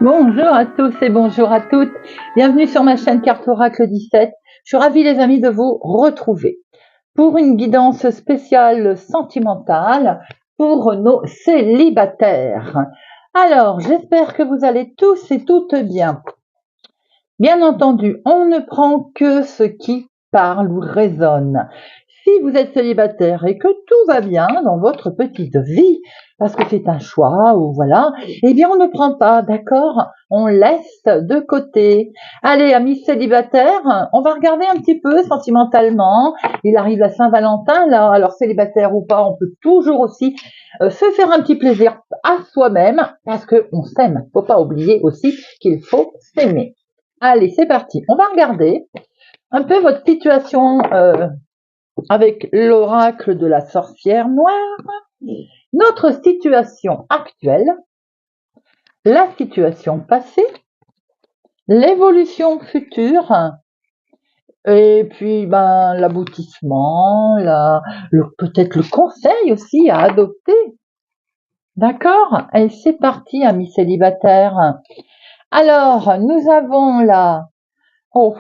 Bonjour à tous et bonjour à toutes. Bienvenue sur ma chaîne Carte Oracle 17. Je suis ravie les amis de vous retrouver pour une guidance spéciale sentimentale pour nos célibataires. Alors, j'espère que vous allez tous et toutes bien. Bien entendu, on ne prend que ce qui parle ou résonne. Si vous êtes célibataire et que tout va bien dans votre petite vie, parce que c'est un choix ou voilà, eh bien on ne prend pas, d'accord? On laisse de côté. Allez, amis célibataires, on va regarder un petit peu sentimentalement. Il arrive la Saint-Valentin, là, alors célibataire ou pas, on peut toujours aussi se faire un petit plaisir à soi-même, parce qu'on s'aime. Faut pas oublier aussi qu'il faut s'aimer. Allez, c'est parti. On va regarder un peu votre situation avec l'oracle de la sorcière noire. Notre situation actuelle, la situation passée, l'évolution future, et puis l'aboutissement, peut-être le conseil aussi à adopter. D'accord? Et c'est parti, amis célibataires. Alors, nous avons là, on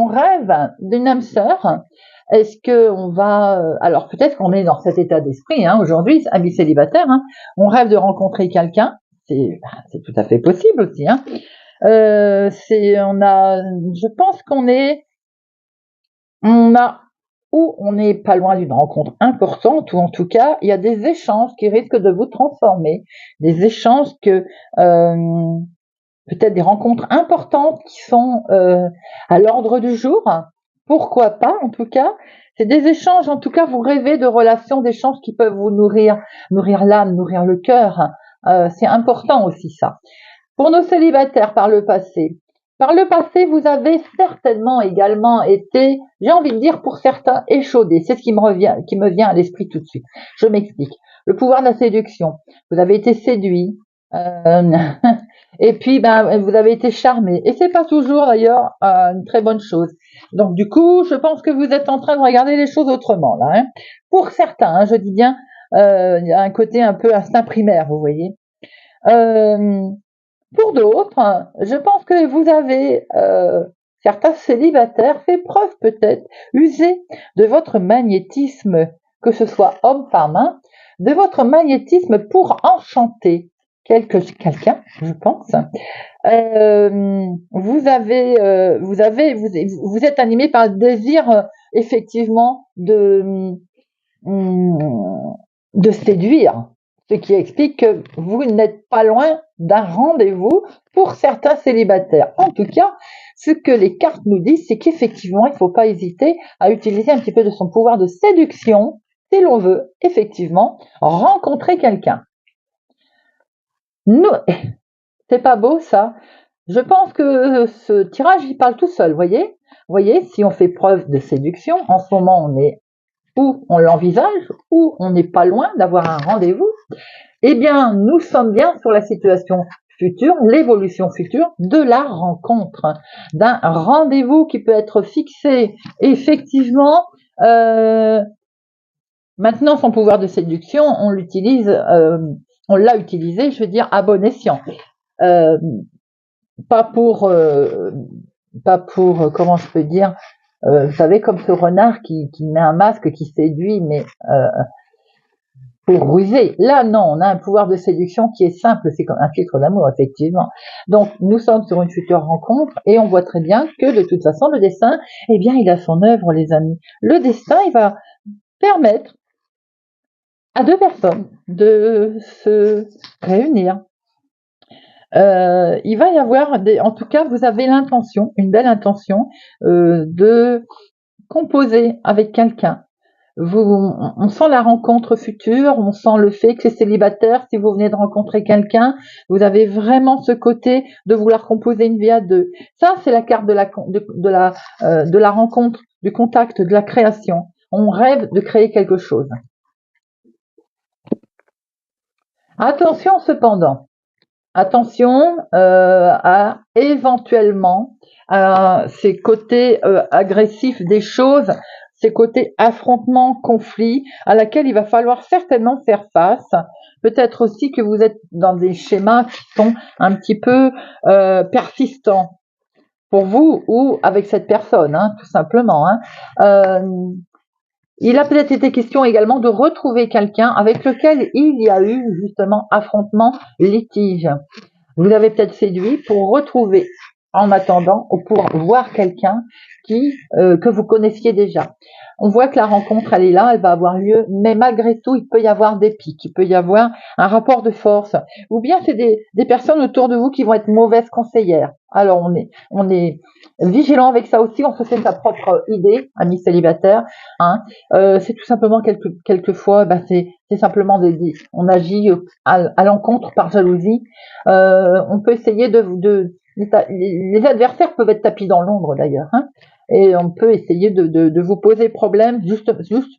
rêve d'une âme sœur. Est-ce que on va, alors peut-être qu'on est dans cet état d'esprit aujourd'hui, amis célibataires, on rêve de rencontrer quelqu'un, c'est tout à fait possible aussi. Je pense on n'est pas loin d'une rencontre importante, ou en tout cas, il y a des échanges qui risquent de vous transformer, des échanges peut-être des rencontres importantes qui sont à l'ordre du jour. Pourquoi pas, en tout cas. C'est des échanges, en tout cas, vous rêvez de relations, d'échanges qui peuvent vous nourrir l'âme, nourrir le cœur. C'est important aussi ça. Pour nos célibataires par le passé, vous avez certainement également été, j'ai envie de dire pour certains, échaudés. C'est ce qui me vient à l'esprit tout de suite. Je m'explique. Le pouvoir de la séduction. Vous avez été séduit. Et puis, vous avez été charmé. Et c'est pas toujours d'ailleurs une très bonne chose. Donc, du coup, je pense que vous êtes en train de regarder les choses autrement là. Pour certains, je dis bien, il y a un côté un peu instinct primaire, vous voyez. Pour d'autres, je pense que vous avez, certains célibataires, fait preuve peut-être, usé de votre magnétisme, que ce soit homme-femme, de votre magnétisme pour enchanter quelqu'un, je pense. Vous êtes animé par le désir, effectivement, de séduire, ce qui explique que vous n'êtes pas loin d'un rendez-vous pour certains célibataires. En tout cas, ce que les cartes nous disent, c'est qu'effectivement, il ne faut pas hésiter à utiliser un petit peu de son pouvoir de séduction si l'on veut, effectivement, rencontrer quelqu'un. C'est pas beau ça? Je pense que ce tirage, il parle tout seul, voyez, si on fait preuve de séduction, en ce moment, on est ou on l'envisage, ou on n'est pas loin d'avoir un rendez-vous, eh bien, nous sommes bien sur la situation future, l'évolution future de la rencontre, d'un rendez-vous qui peut être fixé effectivement. Maintenant, son pouvoir de séduction, on l'a utilisé, je veux dire, à bon escient. Pas pour, comment je peux dire, vous savez, comme ce renard qui met un masque, qui séduit, mais pour ruser. Là, non, on a un pouvoir de séduction qui est simple, c'est comme un filtre d'amour, effectivement. Donc, nous sommes sur une future rencontre et on voit très bien que, de toute façon, le destin, eh bien, il a son œuvre, les amis. Le destin, il va permettre à deux personnes de se réunir. Il va y avoir en tout cas, vous avez l'intention, une belle intention, de composer avec quelqu'un. On sent la rencontre future, on sent le fait que c'est célibataire, si vous venez de rencontrer quelqu'un, vous avez vraiment ce côté de vouloir composer une vie à deux. Ça, c'est la carte de la rencontre, du contact, de la création. On rêve de créer quelque chose. Attention cependant, à éventuellement ces côtés agressifs des choses, ces côtés affrontements, conflits, à laquelle il va falloir certainement faire face. peut-être aussi que vous êtes dans des schémas qui sont un petit peu persistants pour vous ou avec cette personne, hein, tout simplement. Il a peut-être été question également de retrouver quelqu'un avec lequel il y a eu justement affrontement, litige. Vous avez peut-être séduit pour retrouver en attendant ou pour voir quelqu'un que vous connaissiez déjà. On voit que la rencontre, elle est là, elle va avoir lieu, mais malgré tout, il peut y avoir des pics, il peut y avoir un rapport de force. Ou bien c'est des personnes autour de vous qui vont être mauvaises conseillères. Alors on est vigilant avec ça aussi, on se fait sa propre idée, amis célibataires. Hein. C'est tout simplement quelquefois, c'est simplement on agit à l'encontre par jalousie. On peut essayer les adversaires peuvent être tapis dans l'ombre d'ailleurs, hein, et on peut essayer de vous poser problème juste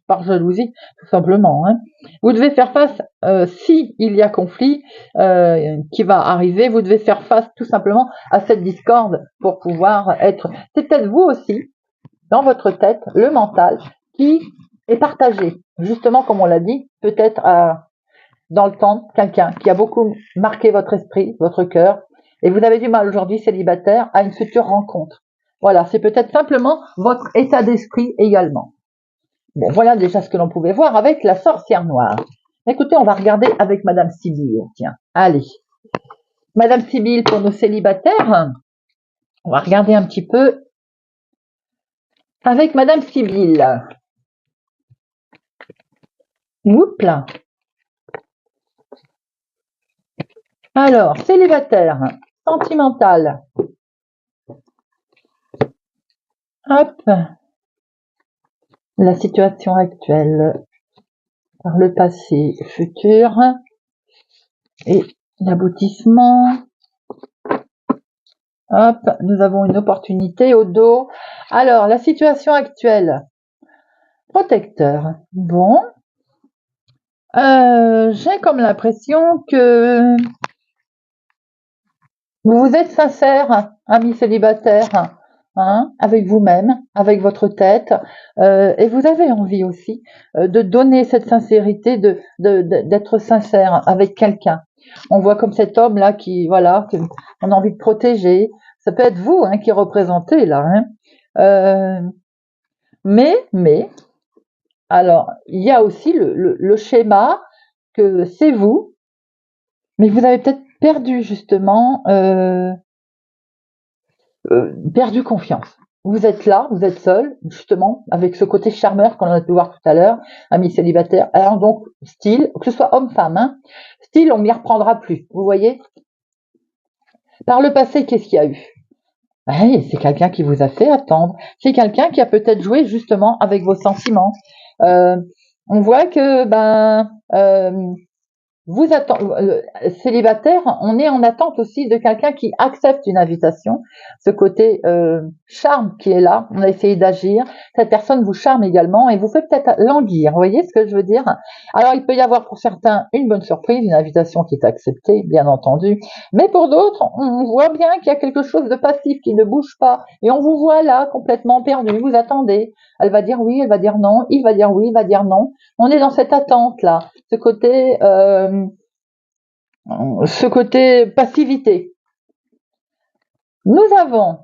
par jalousie, tout simplement. Hein. Vous devez faire face, si il y a conflit qui va arriver, vous devez faire face tout simplement à cette discorde pour pouvoir être. C'est peut-être vous aussi, dans votre tête, le mental, qui est partagé, justement comme on l'a dit, peut-être dans le temps, quelqu'un qui a beaucoup marqué votre esprit, votre cœur, et vous avez du mal aujourd'hui, célibataire, à une future rencontre. Voilà, c'est peut-être simplement votre état d'esprit également. Bon, voilà déjà ce que l'on pouvait voir avec la sorcière noire. Écoutez, on va regarder avec Madame Sibylle. Tiens, allez. Madame Sibylle, pour nos célibataires, on va regarder un petit peu avec Madame Sibylle. Oups là. Alors, célibataire, sentimental. Hop. La situation actuelle par le passé, futur et l'aboutissement. Hop, nous avons une opportunité au dos. Alors, la situation actuelle. Protecteur. Bon. J'ai comme l'impression que vous êtes sincère, ami célibataire, hein, avec vous-même, avec votre tête, et vous avez envie aussi de donner cette sincérité, d'être sincère avec quelqu'un. On voit comme cet homme-là on a envie de protéger. Ça peut être vous qui représentez là. Mais, alors, il y a aussi le schéma que c'est vous, mais vous avez peut-être perdu justement, perdu confiance. Vous êtes là, vous êtes seul, justement, avec ce côté charmeur qu'on a pu voir tout à l'heure, ami célibataire. Alors donc, style, que ce soit homme-femme, style, on m'y reprendra plus. Vous voyez? Par le passé, qu'est-ce qu'il y a eu? C'est quelqu'un qui vous a fait attendre. C'est quelqu'un qui a peut-être joué justement avec vos sentiments. On voit que vous attendez, célibataire, on est en attente aussi de quelqu'un qui accepte une invitation. Ce côté charme qui est là, on a essayé d'agir. Cette personne vous charme également et vous fait peut-être languir. Vous voyez ce que je veux dire? Alors il peut y avoir pour certains une bonne surprise, une invitation qui est acceptée, bien entendu. Mais pour d'autres, on voit bien qu'il y a quelque chose de passif qui ne bouge pas et on vous voit là complètement perdu. Vous attendez. Elle va dire oui, elle va dire non. Il va dire oui, il va dire non. On est dans cette attente là, ce côté passivité. Nous avons,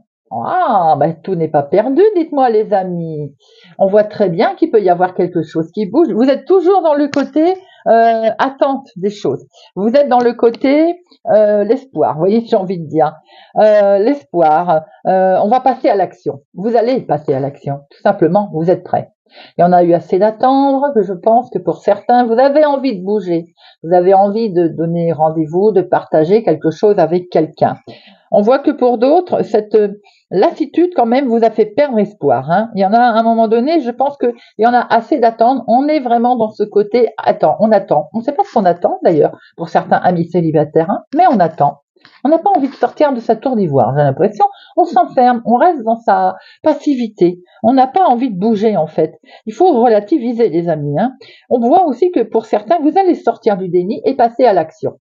tout n'est pas perdu, dites-moi les amis. On voit très bien qu'il peut y avoir quelque chose qui bouge. Vous êtes toujours dans le côté attente des choses. Vous êtes dans le côté l'espoir, vous voyez, j'ai envie de dire. L'espoir, on va passer à l'action. Vous allez passer à l'action, tout simplement, vous êtes prêts. Il y en a eu assez d'attendre, que je pense que pour certains, vous avez envie de bouger. Vous avez envie de donner rendez-vous, de partager quelque chose avec quelqu'un. On voit que pour d'autres, cette lassitude quand même vous a fait perdre espoir. Hein. Il y en a à un moment donné, je pense qu'il y en a assez d'attendre. On est vraiment dans ce côté, on attend. On ne sait pas ce qu'on attend d'ailleurs pour certains amis célibataires, mais on attend. On n'a pas envie de sortir de sa tour d'ivoire, j'ai l'impression. On s'enferme, on reste dans sa passivité. On n'a pas envie de bouger en fait. Il faut relativiser les amis. Hein. On voit aussi que pour certains, vous allez sortir du déni et passer à l'action.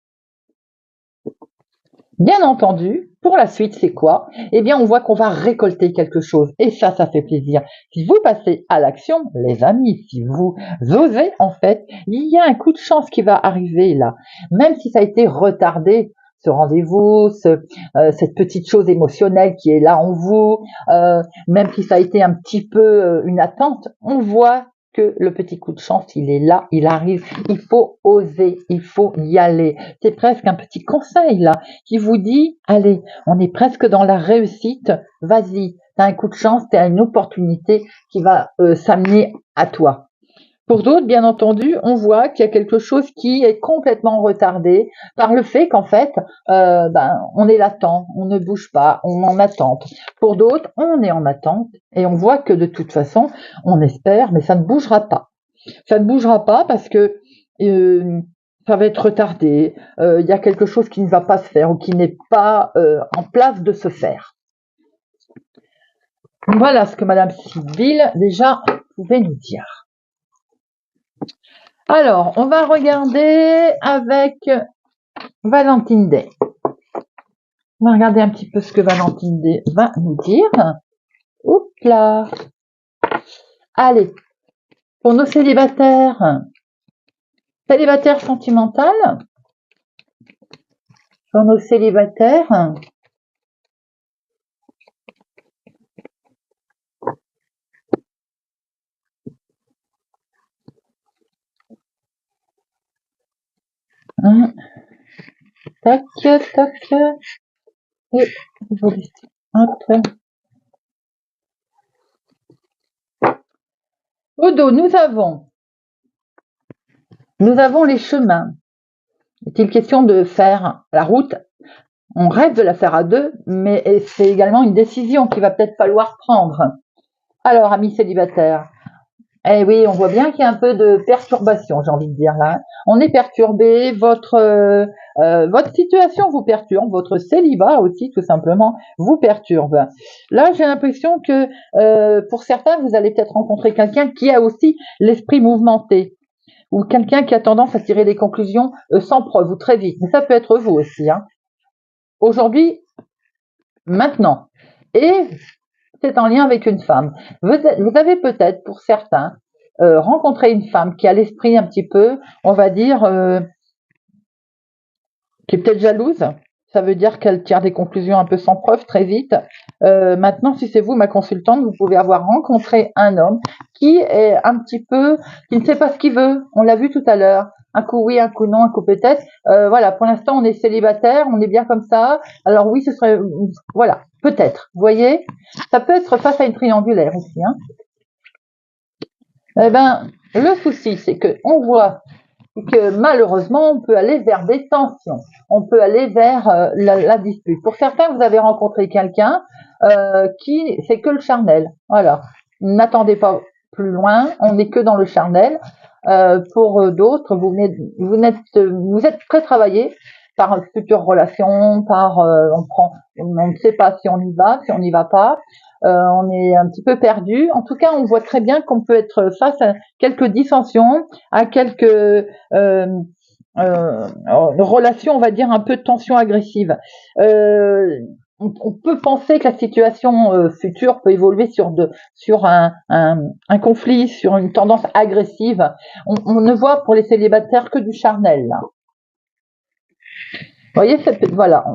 Bien entendu, pour la suite, c'est quoi? Eh bien, on voit qu'on va récolter quelque chose. Et ça fait plaisir. Si vous passez à l'action, les amis, si vous osez, en fait, il y a un coup de chance qui va arriver là. Même si ça a été retardé, ce rendez-vous, cette petite chose émotionnelle qui est là en vous, même si ça a été un petit peu une attente, on voit que le petit coup de chance, il est là, il arrive, il faut oser, il faut y aller. C'est presque un petit conseil là qui vous dit, allez, on est presque dans la réussite, vas-y, t'as un coup de chance, t'as une opportunité qui va s'amener à toi. Pour d'autres, bien entendu, on voit qu'il y a quelque chose qui est complètement retardé par le fait qu'en fait, on est latent, on ne bouge pas, on est en attente. Pour d'autres, on est en attente et on voit que de toute façon, on espère, mais ça ne bougera pas. Ça ne bougera pas parce que ça va être retardé, il y a quelque chose qui ne va pas se faire ou qui n'est pas en place de se faire. Voilà ce que Madame Sibylle, déjà, pouvait nous dire. Alors, on va regarder avec Valentine Day. On va regarder un petit peu ce que Valentine Day va nous dire. Oups là. Allez, pour nos célibataires sentimentales, pour nos célibataires, tac, tac, et vous laissez après. Au dos, nous avons les chemins. Est-il question de faire la route? On rêve de la faire à deux, mais c'est également une décision qu'il va peut-être falloir prendre. Alors, amis célibataires, eh oui, on voit bien qu'il y a un peu de perturbation, j'ai envie de dire là. On est perturbé, votre situation vous perturbe, votre célibat aussi, tout simplement, vous perturbe. Là, j'ai l'impression que pour certains, vous allez peut-être rencontrer quelqu'un qui a aussi l'esprit mouvementé, ou quelqu'un qui a tendance à tirer des conclusions sans preuve ou très vite. Mais ça peut être vous aussi. Hein. Aujourd'hui, maintenant. Et c'est en lien avec une femme. Vous avez peut-être, pour certains, rencontré une femme qui a l'esprit un petit peu, on va dire, qui est peut-être jalouse. Ça veut dire qu'elle tire des conclusions un peu sans preuve très vite. Maintenant, si c'est vous, ma consultante, vous pouvez avoir rencontré un homme qui est un petit peu, qui ne sait pas ce qu'il veut. On l'a vu tout à l'heure. Un coup oui, un coup non, un coup peut-être. Voilà, pour l'instant, on est célibataire, on est bien comme ça. Alors oui, ce serait, voilà, peut-être. Vous voyez, ça peut être face à une triangulaire aussi. Hein. Eh ben, le souci, c'est que on voit que malheureusement, on peut aller vers des tensions, on peut aller vers la dispute. Pour certains, vous avez rencontré quelqu'un qui c'est que le charnel. Voilà, n'attendez pas plus loin, on n'est que dans le charnel. Pour d'autres, vous êtes très travaillé par une future relation, par on ne sait pas si on y va, si on n'y va pas. On est un petit peu perdu. En tout cas, on voit très bien qu'on peut être face à quelques dissensions, à quelques relations, on va dire, un peu de tension agressive. On peut penser que la situation future peut évoluer sur un conflit, sur une tendance agressive. On ne voit pour les célibataires que du charnel. Là. Vous voyez, voilà,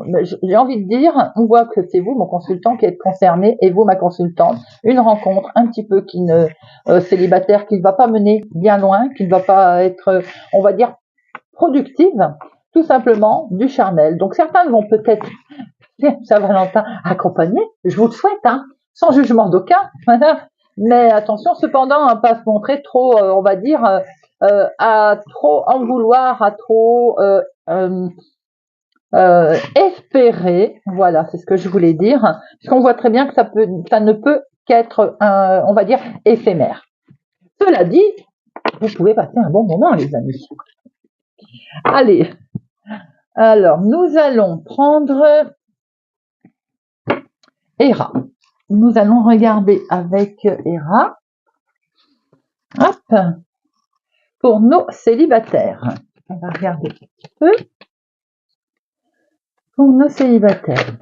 j'ai envie de dire, on voit que c'est vous, mon consultant, qui êtes concerné, et vous, ma consultante, une rencontre un petit peu célibataire, qui ne va pas mener bien loin, qui ne va pas être, on va dire, productive, tout simplement du charnel. Donc certains vont peut-être, Saint-Valentin, accompagner, je vous le souhaite, hein, sans jugement d'aucun, mais attention cependant à pas se montrer trop, on va dire, à trop en vouloir, à trop espérer, voilà, c'est ce que je voulais dire, parce qu'on voit très bien que ça ne peut qu'être, on va dire, éphémère. Cela dit, vous pouvez passer un bon moment, les amis. Allez, alors nous allons prendre Hera. Nous allons regarder avec Hera. Hop, pour nos célibataires. On va regarder un petit peu. Pour nos célibataires.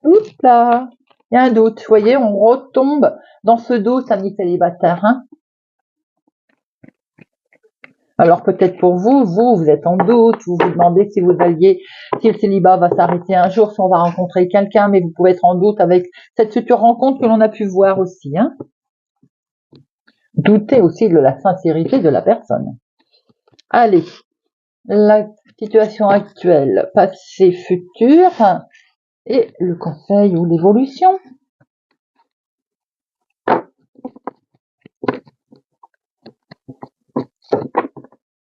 oups là, il y a un doute. Vous voyez, on retombe dans ce doute, amis célibataires. Hein. Alors peut-être pour vous, vous êtes en doute, vous vous demandez si si le célibat va s'arrêter un jour, si on va rencontrer quelqu'un, mais vous pouvez être en doute avec cette future rencontre que l'on a pu voir aussi. Hein. Doutez aussi de la sincérité de la personne. Allez, la situation actuelle, passé, futur, et le conseil ou l'évolution.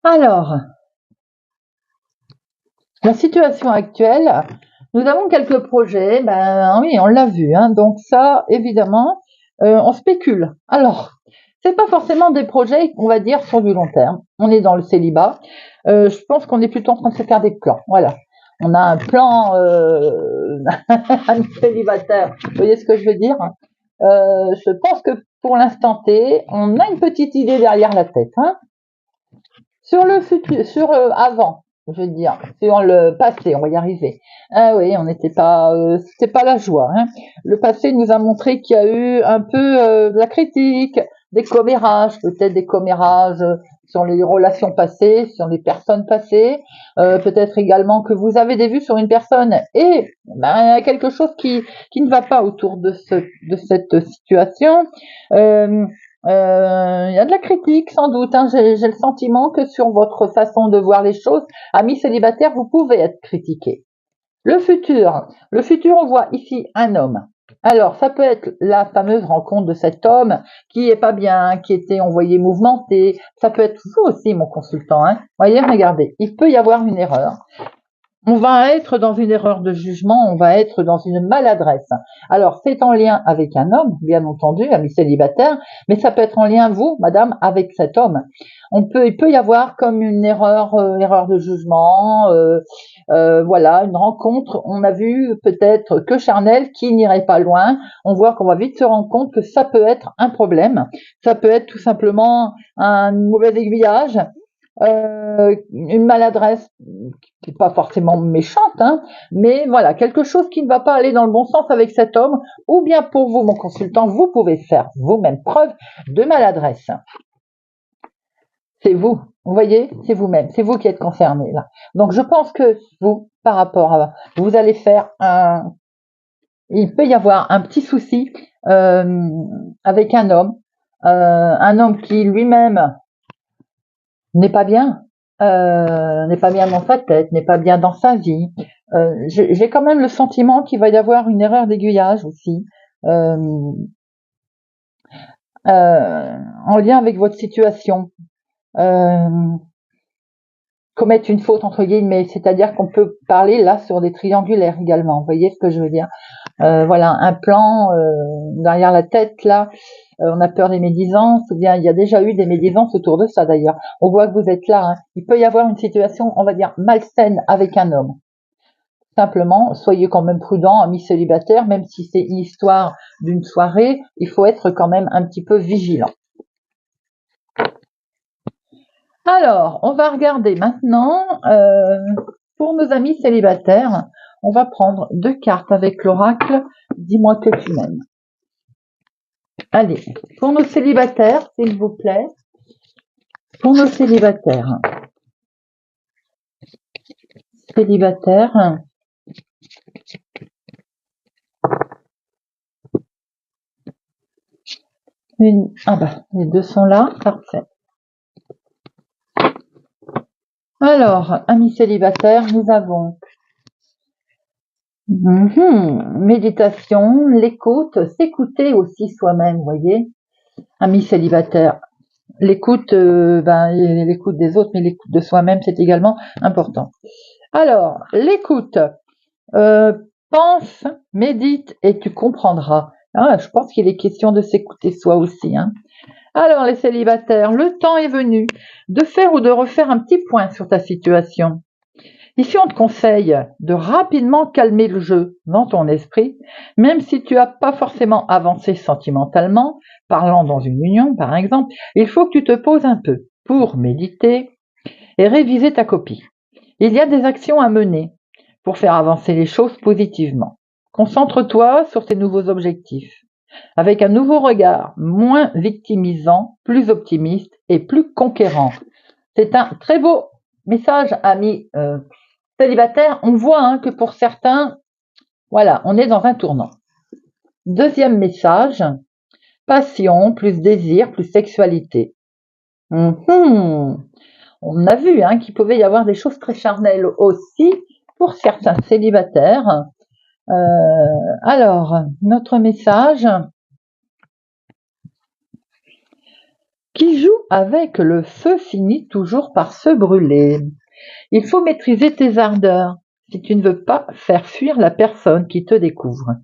Alors, la situation actuelle, nous avons quelques projets, ben oui, on l'a vu, hein, donc ça, évidemment, on spécule. Alors, c'est pas forcément des projets, on va dire, sur du long terme. On est dans le célibat. Je pense qu'on est plutôt en train de se faire des plans. Voilà. On a un plan célibataire. Vous voyez ce que je veux dire? Je pense que pour l'instant T, on a une petite idée derrière la tête. Hein. Sur le futur, sur avant, je veux dire, sur le passé, on va y arriver. Ah oui, on n'était pas, c'était pas la joie. Hein. Le passé nous a montré qu'il y a eu un peu de la critique, des commérages, peut-être des commérages sur les relations passées, sur les personnes passées, peut-être également que vous avez des vues sur une personne et ben, il y a quelque chose qui ne va pas autour de cette situation. Il y a de la critique sans doute. Hein. J'ai le sentiment que sur votre façon de voir les choses, amis célibataires, vous pouvez être critiqués. Le futur, on voit ici un homme. Alors, ça peut être la fameuse rencontre de cet homme qui est pas bien, qui était envoyé mouvementé. Ça peut être vous aussi, mon consultant. Hein. Voyez, regardez, il peut y avoir une erreur. On va être dans une erreur de jugement, on va être dans une maladresse. Alors, c'est en lien avec un homme, bien entendu, ami célibataire, mais ça peut être en lien, vous, madame, avec cet homme. Il peut y avoir comme une erreur de jugement, voilà, une rencontre, on a vu peut-être que charnel, qui n'irait pas loin. On voit qu'on va vite se rendre compte que ça peut être un problème. Ça peut être tout simplement un mauvais aiguillage. Une maladresse qui n'est pas forcément méchante, hein, mais voilà, quelque chose qui ne va pas aller dans le bon sens avec cet homme, ou bien pour vous, mon consultant, vous pouvez faire vous-même preuve de maladresse. C'est vous voyez, c'est vous-même, c'est vous qui êtes concerné là. Donc je pense que vous, par rapport à vous allez faire il peut y avoir un petit souci avec un homme qui lui-même n'est pas bien, n'est pas bien dans sa tête, n'est pas bien dans sa vie. J'ai quand même le sentiment qu'il va y avoir une erreur d'aiguillage aussi, en lien avec votre situation. Commettre une faute entre guillemets, c'est-à-dire qu'on peut parler là sur des triangulaires également. Vous voyez ce que je veux dire? Voilà, un plan derrière la tête là. On a peur des médisances, ou bien il y a déjà eu des médisances autour de ça d'ailleurs. On voit que vous êtes là. Hein. Il peut y avoir une situation, on va dire, malsaine avec un homme. Simplement, soyez quand même prudent, amis célibataires, même si c'est une histoire d'une soirée, il faut être quand même un petit peu vigilant. Alors, on va regarder maintenant, pour nos amis célibataires, on va prendre 2 cartes avec l'oracle « Dis-moi que tu m'aimes ». Allez, pour nos célibataires, s'il vous plaît, pour nos célibataires, les 2 sont là, parfait. Alors, amis célibataires, nous avons méditation, l'écoute, s'écouter aussi soi-même, vous voyez. Amis célibataires, l'écoute, l'écoute des autres, mais l'écoute de soi-même, c'est également important. Alors, l'écoute, pense, médite et tu comprendras. Ah, je pense qu'il est question de s'écouter soi aussi. Hein. Alors, les célibataires, le temps est venu de faire ou de refaire un petit point sur ta situation. Ici, on te conseille de rapidement calmer le jeu dans ton esprit, même si tu n'as pas forcément avancé sentimentalement, parlant dans une union par exemple, il faut que tu te poses un peu pour méditer et réviser ta copie. Il y a des actions à mener pour faire avancer les choses positivement. Concentre-toi sur tes nouveaux objectifs, avec un nouveau regard, moins victimisant, plus optimiste et plus conquérant. C'est un très beau message, amis célibataires. On voit que pour certains, voilà, on est dans un tournant. Deuxième message, passion, plus désir, plus sexualité. On a vu qu'il pouvait y avoir des choses très charnelles aussi pour certains célibataires. Alors, notre message, qui joue avec le feu finit toujours par se brûler. Il faut maîtriser tes ardeurs si tu ne veux pas faire fuir la personne qui te découvre.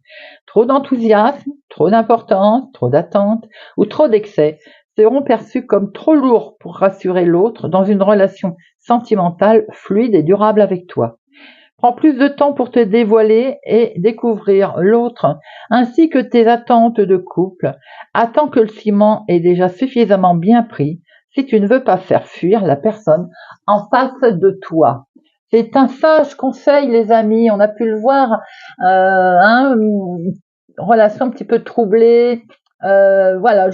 Trop d'enthousiasme, trop d'importance, trop d'attente ou trop d'excès seront perçus comme trop lourds pour rassurer l'autre dans une relation sentimentale fluide et durable avec toi. Prends plus de temps pour te dévoiler et découvrir l'autre ainsi que tes attentes de couple. Attends que le ciment est déjà suffisamment bien pris si tu ne veux pas faire fuir la personne en face de toi. C'est un sage conseil, les amis. On a pu le voir, une relation un petit peu troublée. Voilà,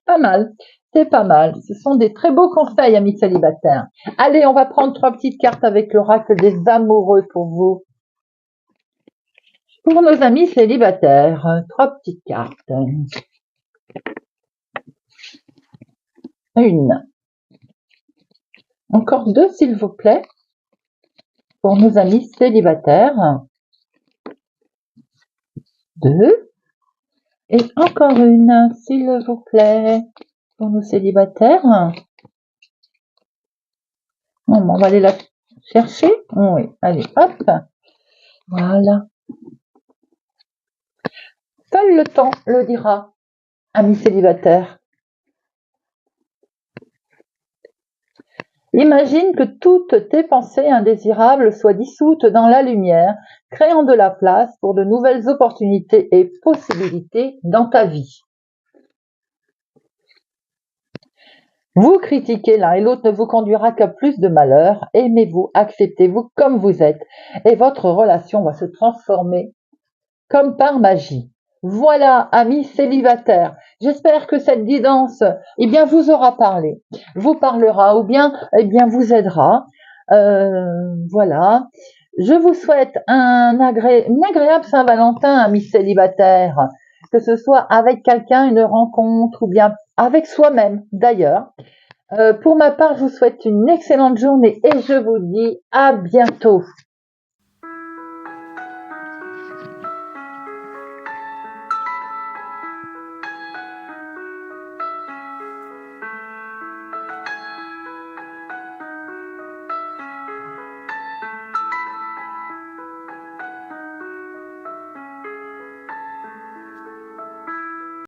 pas mal. C'est pas mal. Ce sont des très beaux conseils, amis célibataires. Allez, on va prendre 3 petites cartes avec l'oracle des amoureux pour vous. Pour nos amis célibataires, 3 petites cartes. Une. Encore 2, s'il vous plaît. Pour nos amis célibataires. 2. Et encore une, s'il vous plaît. Pour nos célibataires. On va aller la chercher. Oui, allez, hop. Voilà. Seul le temps le dira, amis célibataires. Imagine que toutes tes pensées indésirables soient dissoutes dans la lumière, créant de la place pour de nouvelles opportunités et possibilités dans ta vie. Vous critiquer l'un et l'autre ne vous conduira qu'à plus de malheur. Aimez-vous, acceptez-vous comme vous êtes et votre relation va se transformer comme par magie. Voilà, amis célibataires, j'espère que cette guidance vous aura parlé, vous parlera ou bien vous aidera. Voilà, je vous souhaite une agréable Saint-Valentin, amis célibataires, que ce soit avec quelqu'un, une rencontre ou bien avec soi-même d'ailleurs. Pour ma part, je vous souhaite une excellente journée et je vous dis à bientôt.